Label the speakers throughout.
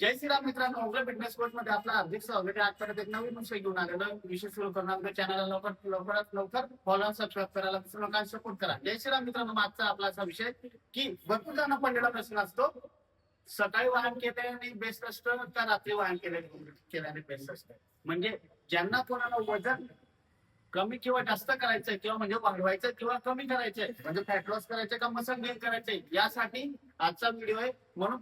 Speaker 1: जय श्रीराम मित्रांनो, उग्र fitness coach मध्ये आपला हार्दिक स्वागत आहे. आजपर्यंत एक नवीन विषय घेऊन आलेलो विषय सुरू करणार. चॅनलला लवकरात लवकर फॉलो सबस्क्राईब करायला लोकांना सपोर्ट करा. जय श्रीराम मित्रांनो, मागचा आपला असा विषय की भरपूर जणांना पडलेला प्रश्न असतो, सकाळी व्यायाम केल्याने बेस्ट असतं का रात्री व्यायाम केल्याने बेस्ट असतं. म्हणजे ज्यांना कोणाला वजन कमी किंवा जास्त करायचंय किंवा म्हणजे वाढवायचं किंवा कमी करायचंय, म्हणजे फॅट लॉस करायचंय का मसल गेन करायचंय, यासाठी आजचा व्हिडिओ आहे. म्हणून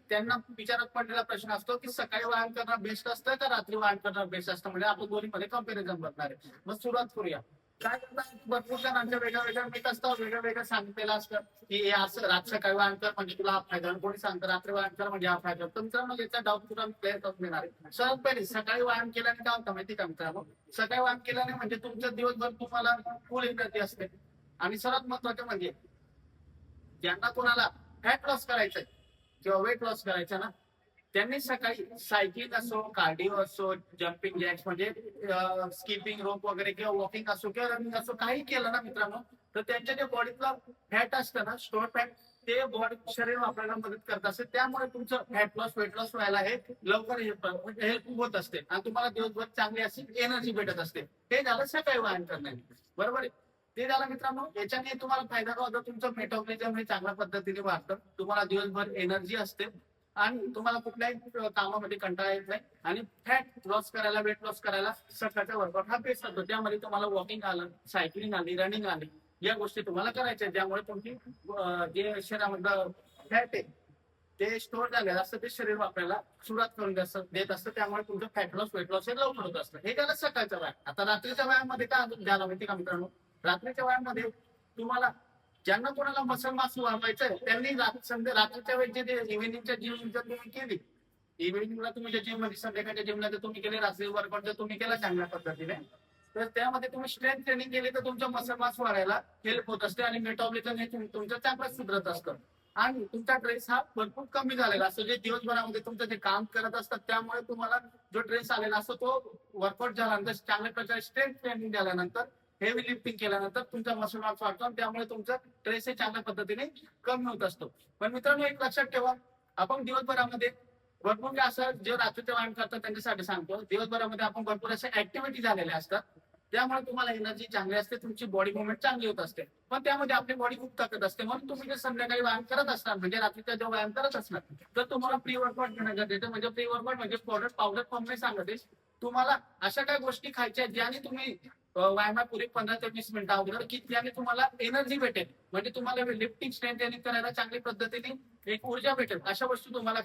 Speaker 1: त्यांना विचारात पडलेला प्रश्न असतो की सकाळी व्यायाम करणं बेस्ट असतं का रात्री व्यायाम करणं बेस्ट असतं. म्हणजे आपण दोन्हीमध्ये कम्पॅरिझन बघणार आहे. मग सुरुवात करूया. काय करतात, भरपूर जणांच्या वेगळ्या मित असतं, वेगळं सांगितलेलं असतं की हे असं रात सकाळी व्यायाम कर म्हणजे तुला हा फायदा, कोणी सांगतं रात्री व्यायाम कर म्हणजे हा फायदा. तर मित्रांनो, याचा डाऊट तुला क्लिअर करून देणार आहे. सर्वात पहिले सकाळी व्यायाम केल्याने काय होतं माहिती का मित्रांनो, सकाळी व्यायाम केल्याने म्हणजे तुमचं दिवसभर तुम्हाला फुल एनर्जी असते. आणि सर्वात महत्वाचं म्हणजे ज्यांना कोणाला फॅट लॉस करायचंय किंवा वेट लॉस करायचं ना, त्यांनी सकाळी सायकलिंग असो, कार्डिओ असो, जम्पिंग जॅक्स म्हणजे स्किपिंग रोप वगैरे किंवा वॉकिंग असो किंवा रनिंग असो, काही केलं ना मित्रांनो, तर त्यांच्या जे बॉडीतला फॅट असतं ना, स्टोअर फॅट, ते बॉडी शरीर वापरायला मदत करत असते. त्यामुळे तुमचं फॅट लॉस वेट लॉस व्हायला हे लवकर हेल्प होत असते आणि तुम्हाला दिवसभर चांगली अशी एनर्जी भेटत असते. हे झालं सकाळी व्यायाम करण्याने, बरोबर आहे. ते झालं मित्रांनो. याच्याने तुम्हाला फायदा काय होतो, तुमचं मेटाबॉलिझम हे चांगल्या पद्धतीने वाढतं, तुम्हाला दिवसभर एनर्जी असते आणि तुम्हाला कुठल्याही कामामध्ये कंटाळा येत नाही. आणि फॅट लॉस करायला, वेट लॉस करायला सकाळचा वर्कआउट हा बेस्ट असतो. त्यामध्ये तुम्हाला वॉकिंग आलं, सायकलिंग आली, रनिंग आली, या गोष्टी तुम्हाला करायच्या, ज्यामुळे तुमची जे शरीरामधलं फॅट आहे ते स्टोअर झालेलं असतं, ते शरीर वापरायला सुरुवात करून देत असतं. त्यामुळे तुमचं फॅट लॉस वेट लॉस हे लवकर होत असतं. हे झालं सकाळचा व्यायाम. आता रात्रीच्या व्यायामामध्ये काय झालं माहिती का मित्रांनो, रात्रीच्या व्यायामामध्ये तुम्हाला ज्यांना कोणाला मसल मास वाढवायचंय त्यांनी रात्रीच्या वेळी जे इव्हिनिंगच्या जिम जर तुम्ही केली, इव्हिनिंगला तुम्ही जिम मध्ये, संध्याकाळच्या जिमला जर तुम्ही केले, रात्री वर्कआउट जर तुम्ही केला चांगल्या पद्धतीने, तर त्यामध्ये तुम्ही स्ट्रेंथ ट्रेनिंग केली तर तुमच्या मसल मास वाढायला हेल्प होत असते आणि मेटाबॉलिझम हे तुमचं चांगलं सुधरत असतं. आणि तुमचा ट्रेस हा भरपूर कमी झालेला असतो. जे दिवसभरामध्ये तुमचं जे काम करत असतात त्यामुळे तुम्हाला जो ट्रेस आलेला असतो, तो वर्कआउट झाल्यानंतर, चांगल्या प्रकारे स्ट्रेंथ ट्रेनिंग झाल्यानंतर, हेवी लिफ्टिंग केल्यानंतर तुमचा मसल मास वाढतो आणि त्यामुळे तुमचं ट्रेस हे चांगल्या पद्धतीने कमी होत असतो. पण मित्रांनो, एक लक्षात ठेवा, आपण दिवसभरामध्ये भरपूर असं जे रात्रीचे व्यायाम करतात त्यांच्यासाठी सांगतो, दिवसभरामध्ये आपण भरपूर अशा ऍक्टिव्हिटी झालेल्या असतात, त्यामुळे तुम्हाला एनर्जी चांगली असते, तुमची बॉडी मुवमेंट चांगली होत असते. पण त्यामध्ये आपली बॉडी खूप ताकद असते. म्हणून तुम्ही जर संध्याकाळी व्यायाम करत असणार, म्हणजे रात्रीचा जो व्यायाम करत असणार, तर तुम्हाला प्री वर्कआउट घेणं गरजेचं. म्हणजे प्री वर्कआउट म्हणजे पावडर फॉर्म नाही सांगते, तुम्हाला अशा काही गोष्टी खायच्या ज्याने तुम्ही व्यायामापूर्वी 15 ते 20 मिनिटं अगोदर, की त्याने तुम्हाला एनर्जी भेटेल, म्हणजे तुम्हाला लिफ्टिंग स्ट्रेंथ ट्रेनिंग करायला चांगली पद्धतीने एक ऊर्जा भेटेल. अशा वस्तू तुम्हाला